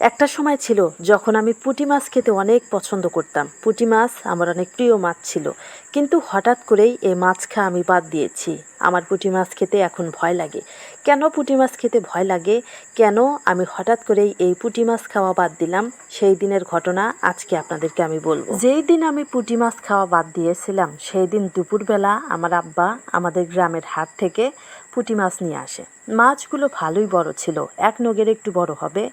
একটা সময় ছিল যখন আমি পুঁটি মাছ খেতে অনেক পছন্দ করতাম। পুঁটি মাছ আমার অনেক প্রিয় মাছ ছিল, কিন্তু হঠাৎ করেই এই মাছ খাওয়া আমি বাদ দিয়েছি। আমার পুঁটি মাছ খেতে এখন ভয় লাগে। কেন পুঁটি মাছ খেতে ভয় লাগে, কেন আমি হঠাৎ করেই এই পুঁটি মাছ খাওয়া বাদ দিলাম, সেই দিনের ঘটনা আজকে আপনাদেরকে আমি বলবো। যেই দিন আমি পুঁটি মাছ খাওয়া বাদ দিয়েছিলাম সেই দিন দুপুরবেলা আমার আব্বা আমাদের গ্রামের হাট থেকে পুঁটি মাছ নিয়ে আসে। মাছগুলো ভালোই বড় ছিল, এক নগের একটু বড় হবে।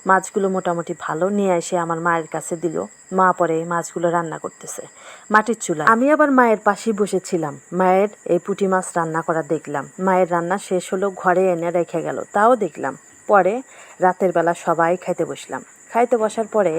মাছগুলো মোটামুটি ভালো নিয়ে এসে আমার মায়ের কাছে দিল। মা পরে মাছগুলো রান্না করতেছে মাটির চুলায়। আমি আবার মায়ের পাশেই বসেছিলাম। মায়ের এই পুঁটি মাছ রান্না করা দেখলাম। মায়ের রান্না শেষ হলো, ঘরে এনে রেখে গেল, তাও দেখলাম। পরে রাতের বেলা সবাই খাইতে বসলাম। খাইতে বসার পরে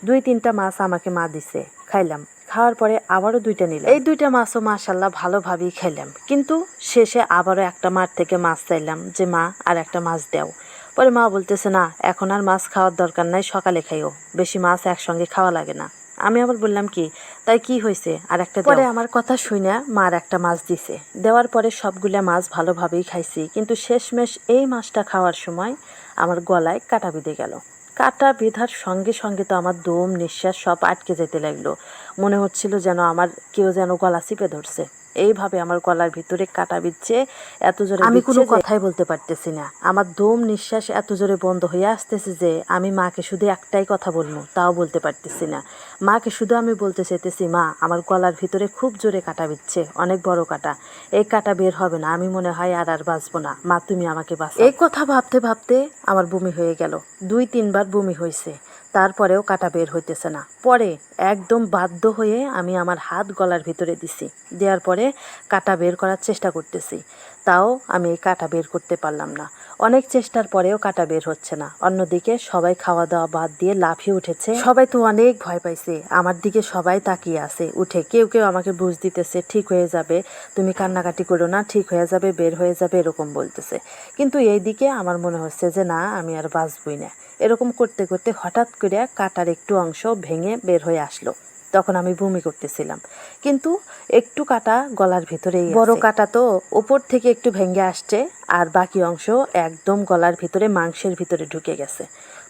2-3টা মাছ আমাকে মা দিছে, খাইলাম। খাওয়ার পরে আবারও 2টা নিলাম। এই 2টা মাছও মাশাল্লাহ ভালোভাবেই খাইলাম, কিন্তু শেষে আবারও একটা মাঠ থেকে মাছ চাইলাম যে মা আর একটা মাছ দাও। পরে মা বলতেছে না, এখন আর মাছ খাওয়ার দরকার নাই, সকালে খাইও, বেশি মাছ একসঙ্গে খাওয়া লাগে না। আমি আবার বললাম কি, তাই কি হয়েছে, আর একটা। পরে আমার কথা শুনে মা আর একটা মাছ দিছে। দেওয়ার পরে সবগুলা মাছ ভালোভাবেই খাইছি, কিন্তু শেষমেশ এই মাছটা খাওয়ার সময় আমার গলায় কাটা বিঁধে গেল। কাটা বিঁধার সঙ্গে সঙ্গে তো আমার দম নিঃশ্বাস সব আটকে যেতে লাগলো। মনে হচ্ছিল যেন আমার কেউ যেন গলা চিপে ধরছে। এইভাবে আমার গলার ভিতরে কাটা বিচ্ছে এত জোরে, আমি কোনো কথাই বলতে পারতেছি না। আমার দম নিঃশ্বাস এত জোরে বন্ধ হয়ে আসতেছে যে আমি মাকে শুধু একটাই কথা বলবো, তাও বলতে পারতেছি না। মাকে শুধু আমি বলতে চাইতেছি, মা আমার গলার ভিতরে খুব জোরে কাটা বিচ্ছে, অনেক বড় কাটা, এই কাটা বের হবে না, আমি মনে হয় আর বাঁচবো না, মা তুমি আমাকে বাঁচাও। এই কথা ভাবতে ভাবতে আমার বমি হয়ে গেল। 2-3বার বমি হয়েছে, তারপরেও কাটা বের হইতেছে না। পরে একদম বাধ্য হয়ে আমি আমার হাত গলার ভিতরে দিছি। দেওয়ার পরে কাটা বের করার চেষ্টা করতেছি, তাও আমি এই কাটা বের করতে পারলাম না। অনেক চেষ্টার পরেও কাটা বের হচ্ছে না। অন্যদিকে সবাই খাওয়া দাওয়া বাদ দিয়ে লাফিয়ে উঠেছে। সবাই তো অনেক ভয় পাইছে, আমার দিকে সবাই তাকিয়ে আছে। উঠে কেউ কেউ আমাকে বুঝ দিতেছে, ঠিক হয়ে যাবে, তুমি কান্নাকাটি করো না, ঠিক হয়ে যাবে, বের হয়ে যাবে, এরকম বলতেছে। কিন্তু এই দিকে আমার মনে হচ্ছে যে না, আমি আর বাঁচবই না। এরকম করতে করতে হঠাৎ করে কাটার একটু অংশ ভেঙে বের হয়ে আসলো। তখন আমি বমি করতেছিলাম, কিন্তু একটু কাটা গলার ভিতরেই। বড় কাটা তো উপর থেকে একটু ভেঙে আসছে, আর বাকি অংশ একদম গলার ভিতরে মাংসের ভিতরে ঢুকে গেছে।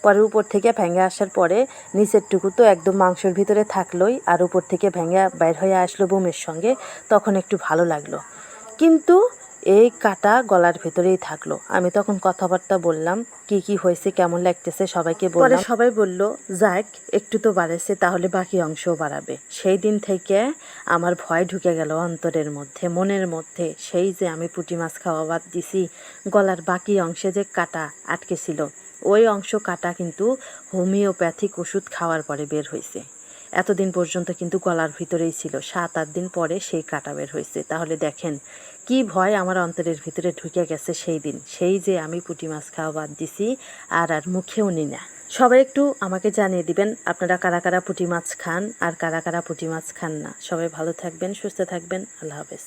পরে উপর থেকে ভেঙে আসার পরে নিচের টুকু তো একদম মাংসের ভিতরে থাকলোই, আর উপর থেকে ভেঙে বের হয়ে আসলো বমির সঙ্গে। তখন একটু ভালো লাগলো, কিন্তু এই কাটা গলার ভেতরেই থাকলো। আমি তখন কথাবার্তা বললাম, কি কি হয়েছে, কেমন লাগতেছে সবাইকে বললাম। সবাই বলল, যাক একটু তো বাড়েছে, তাহলে বাকি অংশও বাড়াবে। সেই দিন থেকে আমার ভয় ঢুকে গেল অন্তরের মধ্যে, মনের মধ্যে। সেই যে আমি পুঁটি মাছ খাওয়া বাদ দিছি, গলার বাকি অংশে যে কাটা আটকে ছিল, ওই অংশ কাটা কিন্তু হোমিওপ্যাথিক ওষুধ খাওয়ার পরে বের হয়েছে। এতদিন পর্যন্ত কিন্তু গলার ভিতরেই ছিল, 7-8 দিন পরে সেই কাটা বের হয়েছে। তাহলে দেখেন কি ভয় আমার অন্তরের ভিতরে ঢুকে গেছে সেই দিন, সেই যে আমি পুঁটি মাছ খাওয়া বাদ দিছি আর মুখেও নি না। সবাই একটু আমাকে জানিয়ে দিবেন আপনারা কারা কারা পুঁটি মাছ খান আর কারা কারা পুঁটি মাছ খান না। সবাই ভালো থাকবেন, সুস্থ থাকবেন। আল্লাহ হাফেজ।